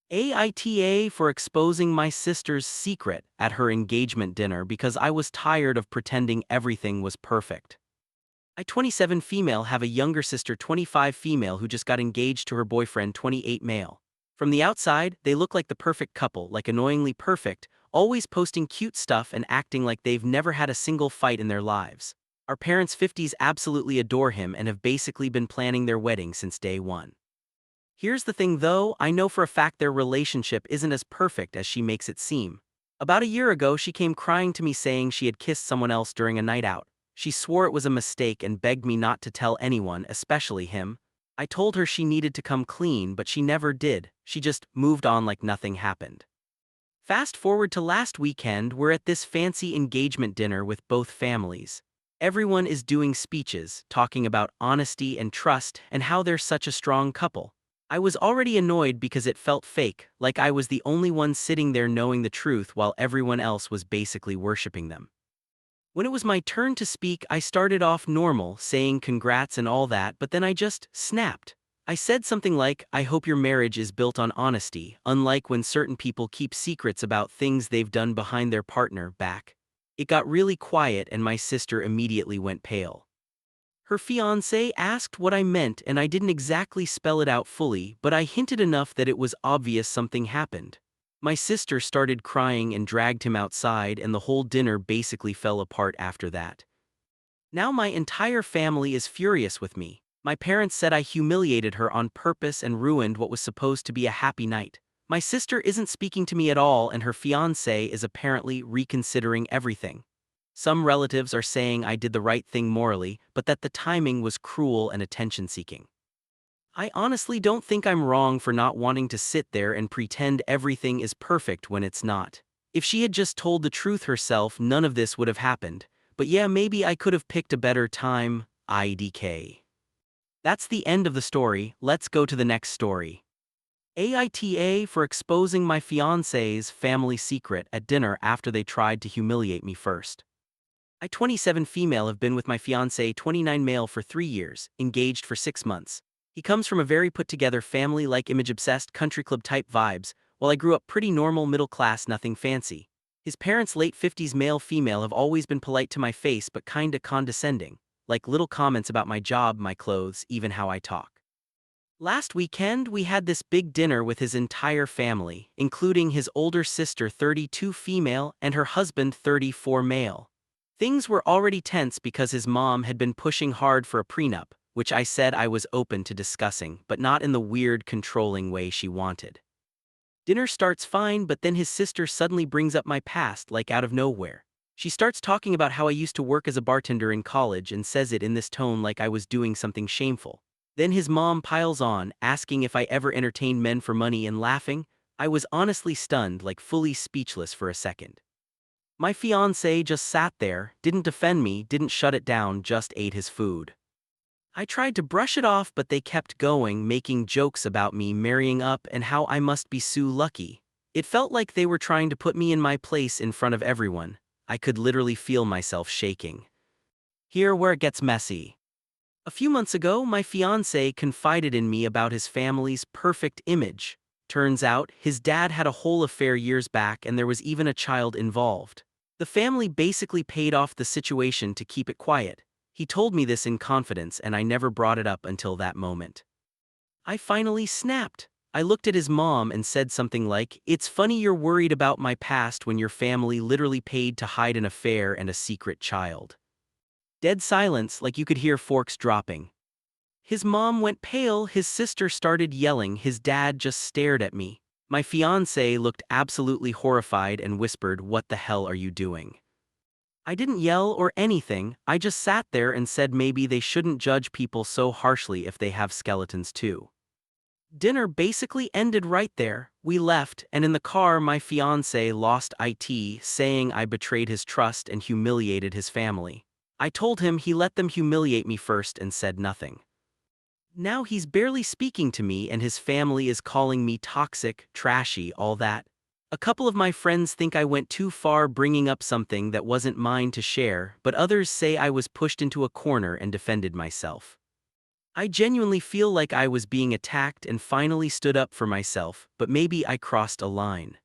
AITA for exposing my sister's secret at her engagement dinner because I was tired of pretending everything was perfect. I 27 female have a younger sister 25 female who just got engaged to her boyfriend 28 male. From the outside, they look like the perfect couple, like annoyingly perfect, always posting cute stuff and acting like they've never had a single fight in their lives. Our parents' 50s absolutely adore him and have basically been planning their wedding since day one. Here's the thing though, I know for a fact their relationship isn't as perfect as she makes it seem. About a year ago she came crying to me saying she had kissed someone else during a night out. She swore it was a mistake and begged me not to tell anyone, especially him. I told her she needed to come clean, but she never did. She just moved on like nothing happened. Fast forward to last weekend, we're at this fancy engagement dinner with both families. Everyone is doing speeches, talking about honesty and trust and how they're such a strong couple. I was already annoyed because it felt fake, like I was the only one sitting there knowing the truth while everyone else was basically worshipping them. When it was my turn to speak, I started off normal, saying congrats and all that, but then I just snapped. I said something like, I hope your marriage is built on honesty, unlike when certain people keep secrets about things they've done behind their partner back. It got really quiet and my sister immediately went pale. Her fiancé asked what I meant and I didn't exactly spell it out fully, but I hinted enough that it was obvious something happened. My sister started crying and dragged him outside and the whole dinner basically fell apart after that. Now my entire family is furious with me. My parents said I humiliated her on purpose and ruined what was supposed to be a happy night. My sister isn't speaking to me at all and her fiancé is apparently reconsidering everything. Some relatives are saying I did the right thing morally, but that the timing was cruel and attention-seeking. I honestly don't think I'm wrong for not wanting to sit there and pretend everything is perfect when it's not. If she had just told the truth herself, none of this would have happened. But yeah, maybe I could have picked a better time, IDK. That's the end of the story, let's go to the next story. AITA for exposing my fiancé's family secret at dinner after they tried to humiliate me first. I 27 female have been with my fiancé 29 male for 3 years, engaged for 6 months. He comes from a very put-together family like image-obsessed country club type vibes, while I grew up pretty normal middle class nothing fancy. His parents late 50s male-female have always been polite to my face but kinda condescending, like little comments about my job, my clothes, even how I talk. Last weekend we had this big dinner with his entire family, including his older sister 32 female and her husband 34 male. Things were already tense because his mom had been pushing hard for a prenup, which I said I was open to discussing, but not in the weird, controlling way she wanted. Dinner starts fine, but then his sister suddenly brings up my past like out of nowhere. She starts talking about how I used to work as a bartender in college and says it in this tone like I was doing something shameful. Then his mom piles on, asking if I ever entertained men for money and laughing. I was honestly stunned, like fully speechless for a second. My fiancé just sat there, didn't defend me, didn't shut it down, just ate his food. I tried to brush it off but they kept going, making jokes about me marrying up and how I must be so lucky. It felt like they were trying to put me in my place in front of everyone. I could literally feel myself shaking. Here where it gets messy. A few months ago, my fiancé confided in me about his family's perfect image. Turns out, his dad had a whole affair years back and there was even a child involved. The family basically paid off the situation to keep it quiet. He told me this in confidence and I never brought it up until that moment. I finally snapped. I looked at his mom and said something like, "It's funny you're worried about my past when your family literally paid to hide an affair and a secret child." Dead silence, like you could hear forks dropping. His mom went pale, his sister started yelling, his dad just stared at me. My fiancé looked absolutely horrified and whispered, "What the hell are you doing?" I didn't yell or anything, I just sat there and said maybe they shouldn't judge people so harshly if they have skeletons too. Dinner basically ended right there. We left, and in the car my fiancé lost it, saying I betrayed his trust and humiliated his family. I told him he let them humiliate me first and said nothing. Now he's barely speaking to me and his family is calling me toxic, trashy, all that. A couple of my friends think I went too far bringing up something that wasn't mine to share, but others say I was pushed into a corner and defended myself. I genuinely feel like I was being attacked and finally stood up for myself, but maybe I crossed a line.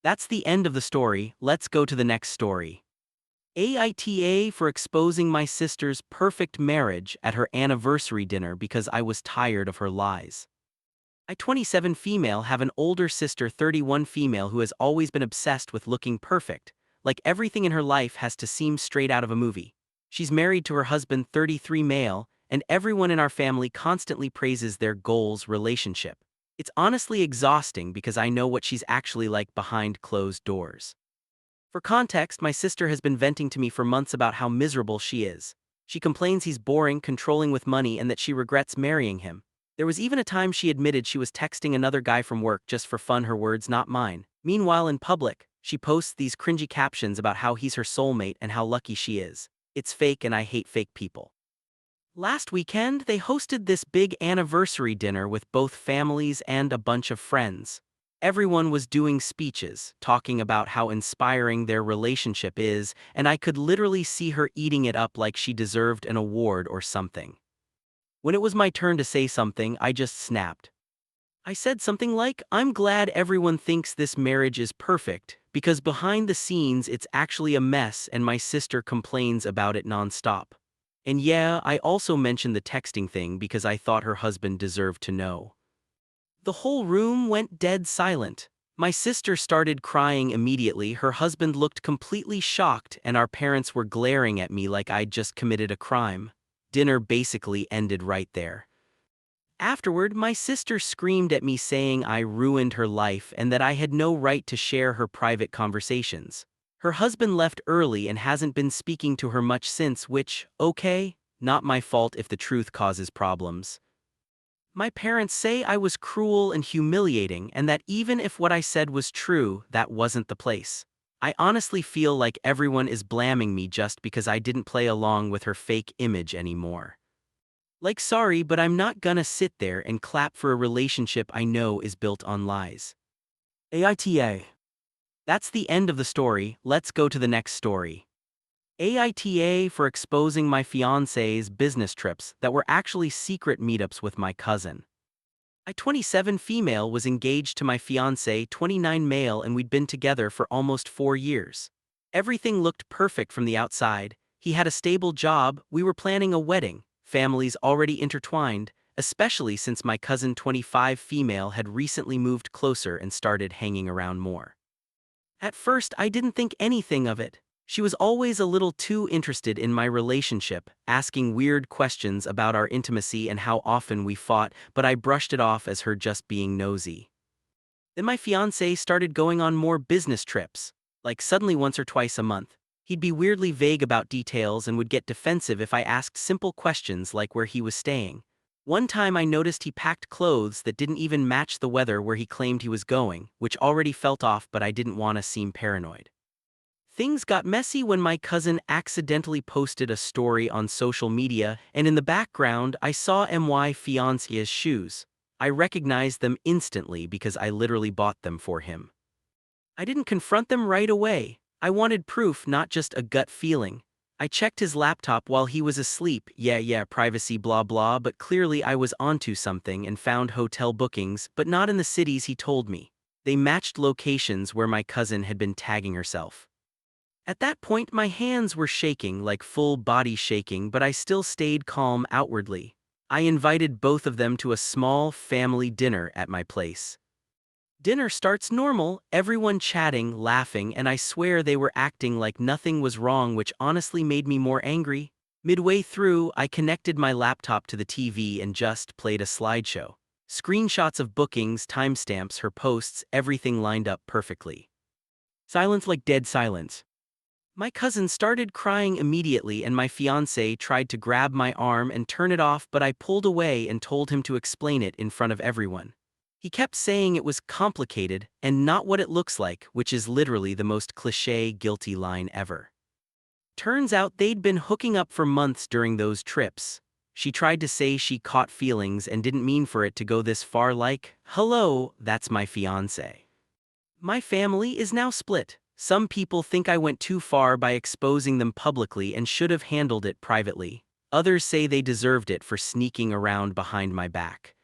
That's the end of the story. Let's go to the next story. AITA for exposing my sister's perfect marriage at her anniversary dinner because I was tired of her lies. I 27 female have an older sister 31 female who has always been obsessed with looking perfect, like everything in her life has to seem straight out of a movie. She's married to her husband 33 male, and everyone in our family constantly praises their goals relationship. It's honestly exhausting because I know what she's actually like behind closed doors. For context, my sister has been venting to me for months about how miserable she is. She complains he's boring, controlling with money, and that she regrets marrying him. There was even a time she admitted she was texting another guy from work just for fun, her words, not mine. Meanwhile, in public, she posts these cringy captions about how he's her soulmate and how lucky she is. It's fake and I hate fake people. Last weekend, they hosted this big anniversary dinner with both families and a bunch of friends. Everyone was doing speeches, talking about how inspiring their relationship is, and I could literally see her eating it up like she deserved an award or something. When it was my turn to say something, I just snapped. I said something like, "I'm glad everyone thinks this marriage is perfect, because behind the scenes it's actually a mess and my sister complains about it nonstop." And yeah, I also mentioned the texting thing because I thought her husband deserved to know. The whole room went dead silent. My sister started crying immediately, her husband looked completely shocked, and our parents were glaring at me like I'd just committed a crime. Dinner basically ended right there. Afterward, my sister screamed at me saying I ruined her life and that I had no right to share her private conversations. Her husband left early and hasn't been speaking to her much since, which, okay, not my fault if the truth causes problems. My parents say I was cruel and humiliating and that even if what I said was true, that wasn't the place. I honestly feel like everyone is blaming me just because I didn't play along with her fake image anymore. Like, sorry, but I'm not gonna sit there and clap for a relationship I know is built on lies. AITA. That's the end of the story. Let's go to the next story. AITA for exposing my fiancé's business trips that were actually secret meetups with my cousin. I 27 female was engaged to my fiancé 29 male and we'd been together for almost 4 years. Everything looked perfect from the outside. He had a stable job, we were planning a wedding, families already intertwined, especially since my cousin 25 female had recently moved closer and started hanging around more. At first, I didn't think anything of it. She was always a little too interested in my relationship, asking weird questions about our intimacy and how often we fought, but I brushed it off as her just being nosy. Then my fiancé started going on more business trips, like suddenly once or twice a month. He'd be weirdly vague about details and would get defensive if I asked simple questions like where he was staying. One time I noticed he packed clothes that didn't even match the weather where he claimed he was going, which already felt off, but I didn't want to seem paranoid. Things got messy when my cousin accidentally posted a story on social media, and in the background I saw my fiancé's shoes. I recognized them instantly because I literally bought them for him. I didn't confront them right away. I wanted proof, not just a gut feeling. I checked his laptop while he was asleep, privacy blah blah, but clearly I was onto something and found hotel bookings, but not in the cities he told me. They matched locations where my cousin had been tagging herself. At that point my hands were shaking, like full body shaking, but I still stayed calm outwardly. I invited both of them to a small family dinner at my place. Dinner starts normal, everyone chatting, laughing, and I swear they were acting like nothing was wrong, which honestly made me more angry. Midway through, I connected my laptop to the TV and just played a slideshow. Screenshots of bookings, timestamps, her posts, everything lined up perfectly. Silence, like dead silence. My cousin started crying immediately and my fiancé tried to grab my arm and turn it off, but I pulled away and told him to explain it in front of everyone. He kept saying it was complicated and not what it looks like, which is literally the most cliché guilty line ever. Turns out they'd been hooking up for months during those trips. She tried to say she caught feelings and didn't mean for it to go this far, like, hello, that's my fiancé. My family is now split. Some people think I went too far by exposing them publicly and should have handled it privately. Others say they deserved it for sneaking around behind my back.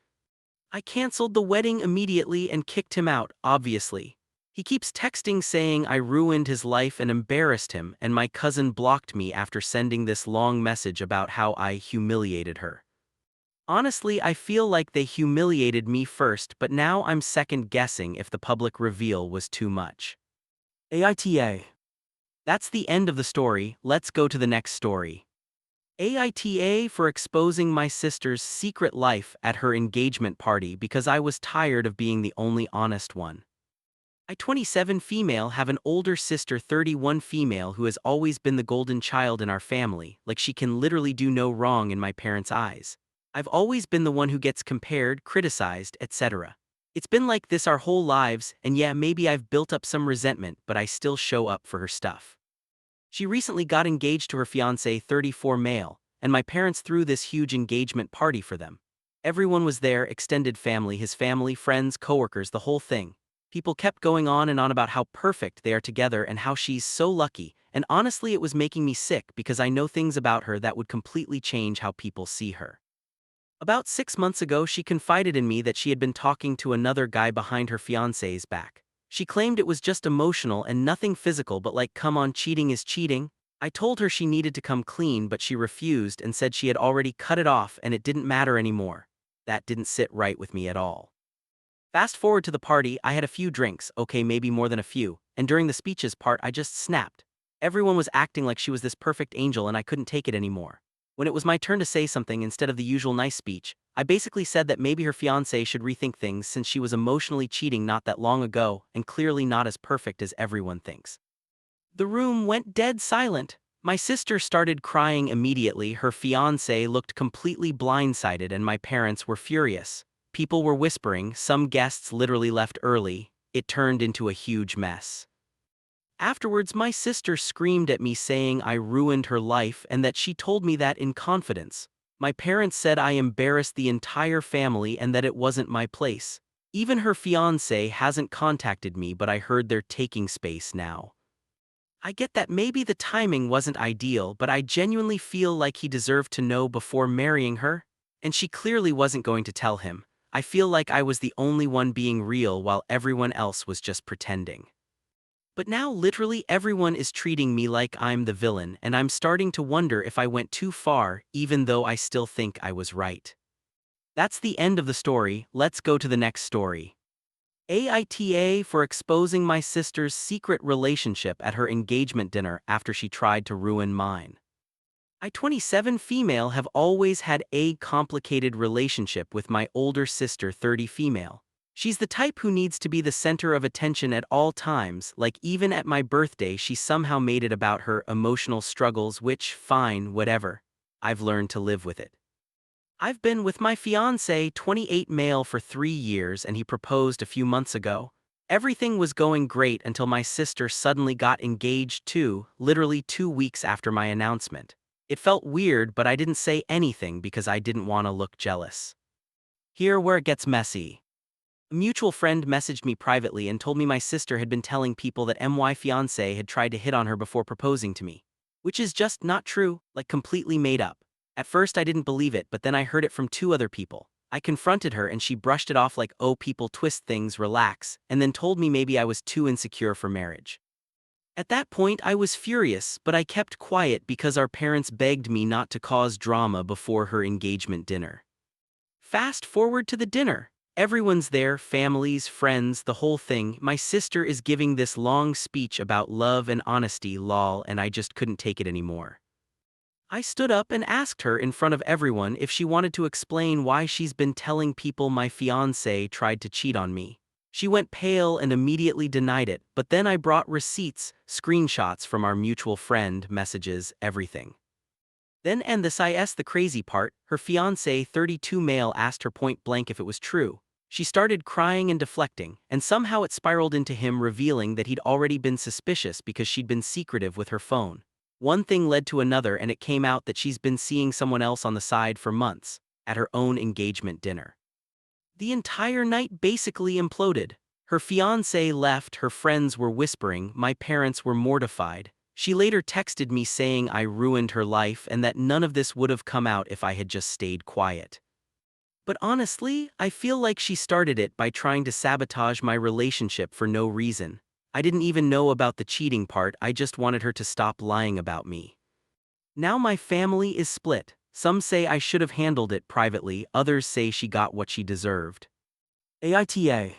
I canceled the wedding immediately and kicked him out, obviously. He keeps texting saying I ruined his life and embarrassed him, and my cousin blocked me after sending this long message about how I humiliated her. Honestly, I feel like they humiliated me first, but now I'm second-guessing if the public reveal was too much. AITA. That's the end of the story. Let's go to the next story. AITA for exposing my sister's secret life at her engagement party because I was tired of being the only honest one. I 27 female have an older sister 31 female who has always been the golden child in our family, like she can literally do no wrong in my parents' eyes. I've always been the one who gets compared, criticized, etc. It's been like this our whole lives, and yeah, maybe I've built up some resentment, but I still show up for her stuff. She recently got engaged to her fiancé 34 male, and my parents threw this huge engagement party for them. Everyone was there, extended family, his family, friends, coworkers, the whole thing. People kept going on and on about how perfect they are together and how she's so lucky, and honestly it was making me sick because I know things about her that would completely change how people see her. About 6 months ago she confided in me that she had been talking to another guy behind her fiancé's back. She claimed it was just emotional and nothing physical, but like, come on, cheating is cheating. I told her she needed to come clean, but she refused and said she had already cut it off and it didn't matter anymore. That didn't sit right with me at all. Fast forward to the party, I had a few drinks, okay, maybe more than a few, and during the speeches part I just snapped. Everyone was acting like she was this perfect angel and I couldn't take it anymore. When it was my turn to say something instead of the usual nice speech, I basically said that maybe her fiancé should rethink things since she was emotionally cheating not that long ago and clearly not as perfect as everyone thinks. The room went dead silent. My sister started crying immediately, her fiancé looked completely blindsided, and my parents were furious. People were whispering, some guests literally left early. It turned into a huge mess. Afterwards, my sister screamed at me saying I ruined her life and that she told me that in confidence. My parents said I embarrassed the entire family and that it wasn't my place. Even her fiancé hasn't contacted me, but I heard they're taking space now. I get that maybe the timing wasn't ideal, but I genuinely feel like he deserved to know before marrying her, and she clearly wasn't going to tell him. I feel like I was the only one being real while everyone else was just pretending. But now literally everyone is treating me like I'm the villain, and I'm starting to wonder if I went too far, even though I still think I was right. That's the end of the story. Let's go to the next story. AITA for exposing my sister's secret relationship at her engagement dinner after she tried to ruin mine. I 27 female have always had a complicated relationship with my older sister 30 female. She's the type who needs to be the center of attention at all times, like even at my birthday she somehow made it about her emotional struggles, which, fine, whatever. I've learned to live with it. I've been with my fiancé 28 male for 3 years and he proposed a few months ago. Everything was going great until my sister suddenly got engaged too, literally 2 weeks after my announcement. It felt weird, but I didn't say anything because I didn't want to look jealous. Here where it gets messy. A mutual friend messaged me privately and told me my sister had been telling people that my fiancé had tried to hit on her before proposing to me. Which is just not true, like completely made up. At first I didn't believe it, but then I heard it from 2 other people. I confronted her and she brushed it off like, oh, people twist things, relax, and then told me maybe I was too insecure for marriage. At that point I was furious, but I kept quiet because our parents begged me not to cause drama before her engagement dinner. Fast forward to the dinner. Everyone's there, families, friends, the whole thing. My sister is giving this long speech about love and honesty, lol, and I just couldn't take it anymore. I stood up and asked her in front of everyone if she wanted to explain why she's been telling people my fiancé tried to cheat on me. She went pale and immediately denied it, but then I brought receipts, screenshots from our mutual friend, messages, everything. Then and this is the crazy part, her fiancé 32 male asked her point blank if it was true. She started crying and deflecting, and somehow it spiraled into him revealing that he'd already been suspicious because she'd been secretive with her phone. One thing led to another and it came out that she's been seeing someone else on the side for months, at her own engagement dinner. The entire night basically imploded. Her fiancé left, her friends were whispering, my parents were mortified. She later texted me saying I ruined her life and that none of this would have come out if I had just stayed quiet. But honestly, I feel like she started it by trying to sabotage my relationship for no reason. I didn't even know about the cheating part, I just wanted her to stop lying about me. Now my family is split. Some say I should have handled it privately, others say she got what she deserved. AITA